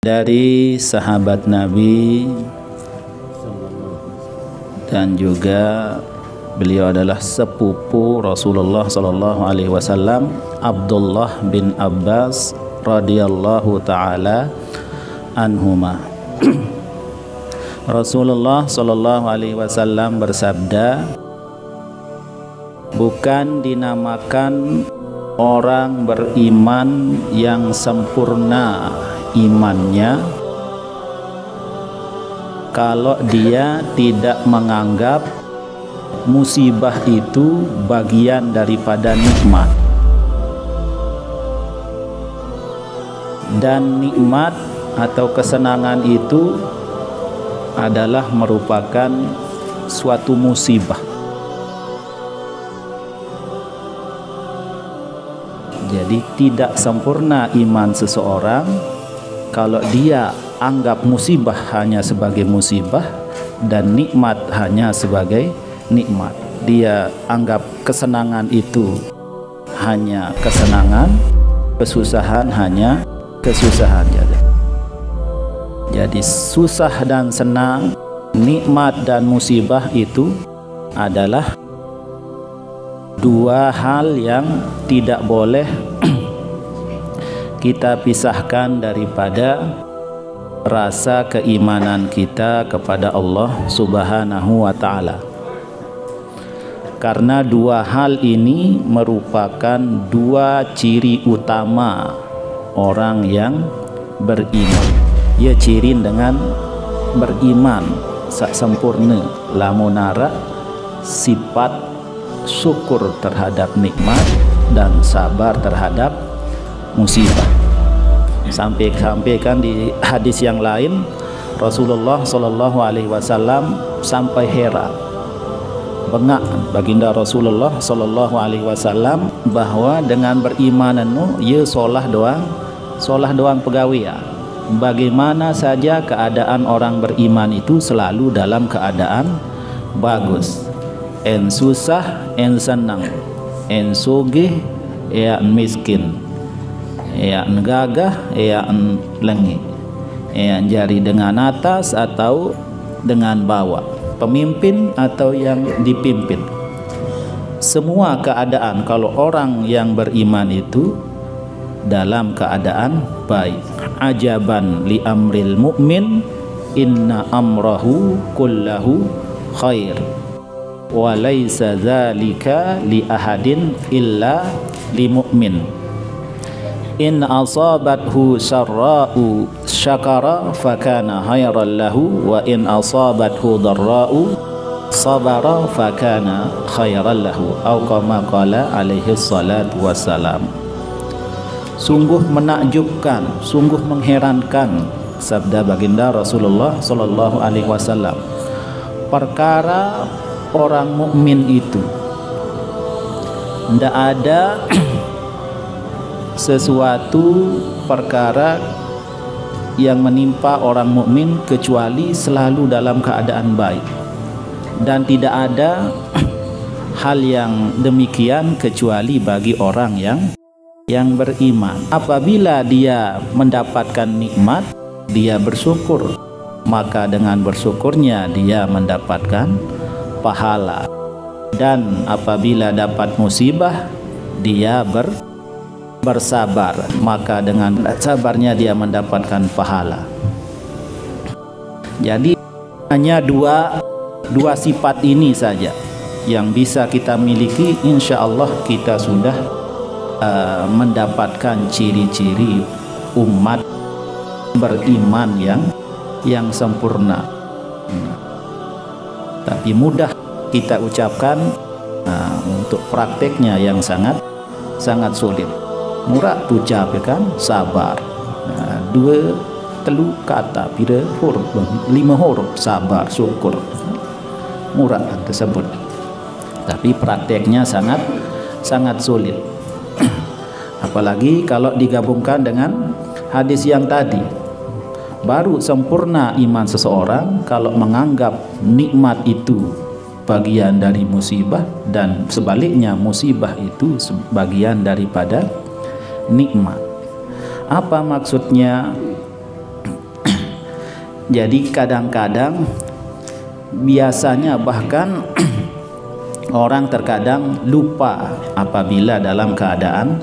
dari sahabat Nabi, dan juga beliau adalah sepupu Rasulullah sallallahu alaihi wasallam, Abdullah bin Abbas radhiyallahu taala anhuma. Rasulullah sallallahu alaihi wasallam bersabda, bukan dinamakan orang beriman yang sempurna imannya kalau dia tidak menganggap musibah itu bagian daripada nikmat, dan nikmat atau kesenangan itu adalah merupakan suatu musibah. Jadi tidak sempurna iman seseorang kalau dia anggap musibah hanya sebagai musibah dan nikmat hanya sebagai nikmat. Dia anggap kesenangan itu hanya kesenangan, kesusahan hanya kesusahan. Jadi susah dan senang, nikmat dan musibah itu adalah dua hal yang tidak boleh kita pisahkan daripada rasa keimanan kita kepada Allah Subhanahu wa ta'ala. Karena dua hal ini merupakan dua ciri utama orang yang beriman. Ia ciri dengan beriman sak sempurna, lamunara sifat syukur terhadap nikmat dan sabar terhadap musibah. Sampai kan di hadis yang lain, Rasulullah sallallahu alaihi wasallam sampai heran, bengak baginda Rasulullah sallallahu alaihi wasallam bahwa dengan berimananmu ia solah doang pegawai. Bagaimana saja keadaan orang beriman itu selalu dalam keadaan bagus. En susah, en senang, en sugih, en miskin, en gagah, en lengi, en jari dengan atas atau dengan bawah, pemimpin atau yang dipimpin. Semua keadaan kalau orang yang beriman itu dalam keadaan baik. Ajaban li amril mu'min, inna amrahu kullahu khair, wa laisa dzalika li ahadin illa li mu'min. In asabathu syarra'u syakara fakana khairan lahu, wa in asabathu dharra'u sabara fakana khairan lahu, atau kama qala alaihi salatu wassalam. Sungguh menakjubkan, sungguh mengherankan sabda baginda Rasulullah sallallahu alaihi wasallam, perkara orang mukmin itu tidak ada sesuatu perkara yang menimpa orang mukmin kecuali selalu dalam keadaan baik, dan tidak ada hal yang demikian kecuali bagi orang yang beriman. Apabila dia mendapatkan nikmat, dia bersyukur, maka dengan bersyukurnya dia mendapatkan pahala. Dan apabila dapat musibah, dia bersabar, maka dengan sabarnya dia mendapatkan pahala. Jadi hanya dua sifat ini saja yang bisa kita miliki, insya Allah kita sudah mendapatkan ciri-ciri umat beriman yang sempurna. Tapi mudah kita ucapkan, untuk prakteknya yang sangat sulit. Murah ucap kan, sabar. Dua telu kata, pira huruf, 5 huruf, sabar, syukur. Murah tersebut. Tapi prakteknya sangat sulit. Apalagi kalau digabungkan dengan hadis yang tadi, baru sempurna iman seseorang kalau menganggap nikmat itu bagian dari musibah, dan sebaliknya musibah itu bagian daripada nikmat. Apa maksudnya? Jadi kadang-kadang, biasanya bahkan orang terkadang lupa apabila dalam keadaan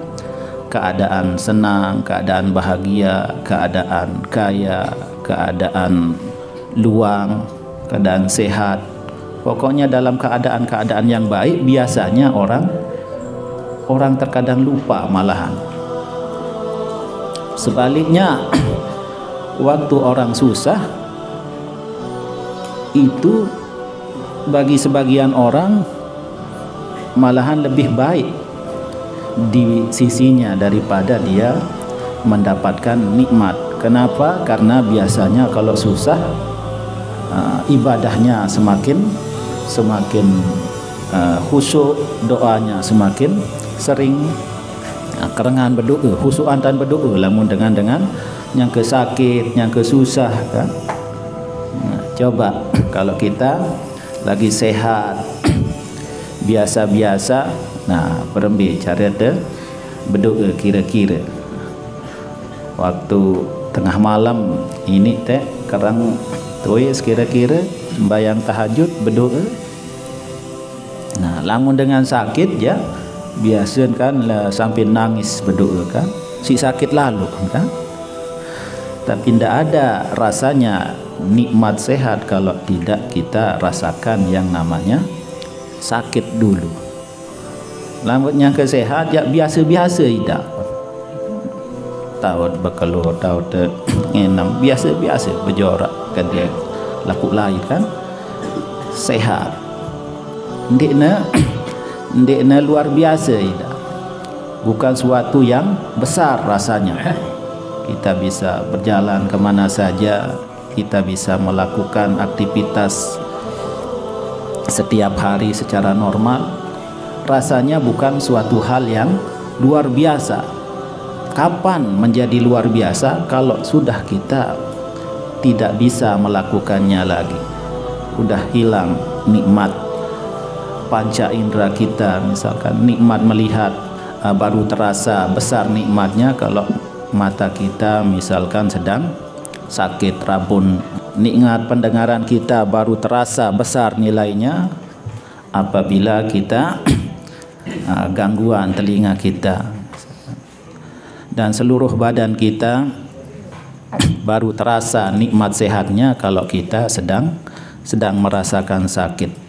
senang, keadaan bahagia, keadaan kaya, keadaan luang, keadaan sehat. Pokoknya dalam keadaan-keadaan yang baik, biasanya orang terkadang lupa malahan. Sebaliknya, waktu orang susah, itu bagi sebagian orang malahan lebih baik di sisinya daripada dia mendapatkan nikmat. Kenapa? Karena biasanya kalau susah, ibadahnya semakin khusyuk, doanya semakin sering, kerengan berdoa, khusyuk antan berdoa, lamun dengan yang kesakit, yang kesusah kan. Coba kalau kita lagi sehat, biasa-biasa, perembi cara berdoa kira-kira waktu tengah malam ini kerang tuis kira-kira sembahyang tahajud berdoa. Lamun dengan sakit ya biasa kan sampai nangis berdoa kan, si sakit lalu kan. Tapi tidak ada rasanya nikmat sehat kalau tidak kita rasakan yang namanya sakit dulu. Lamun yang kesehat ya biasa-biasa tidak. Tahu berkeluar, tahu enam biasa-biasa berjorak kan dia laku lain kan sehat. Ndekna luar biasa tidak. Bukan suatu yang besar rasanya. Kita bisa berjalan kemana saja, kita bisa melakukan aktivitas setiap hari secara normal. Rasanya bukan suatu hal yang luar biasa. Kapan menjadi luar biasa? Kalau sudah kita tidak bisa melakukannya lagi, udah hilang nikmat panca indera kita. Misalkan nikmat melihat baru terasa besar nikmatnya kalau mata kita misalkan sedang sakit rabun. Nikmat pendengaran kita baru terasa besar nilainya apabila kita gangguan telinga kita, dan seluruh badan kita baru terasa nikmat sehatnya kalau kita sedang merasakan sakit.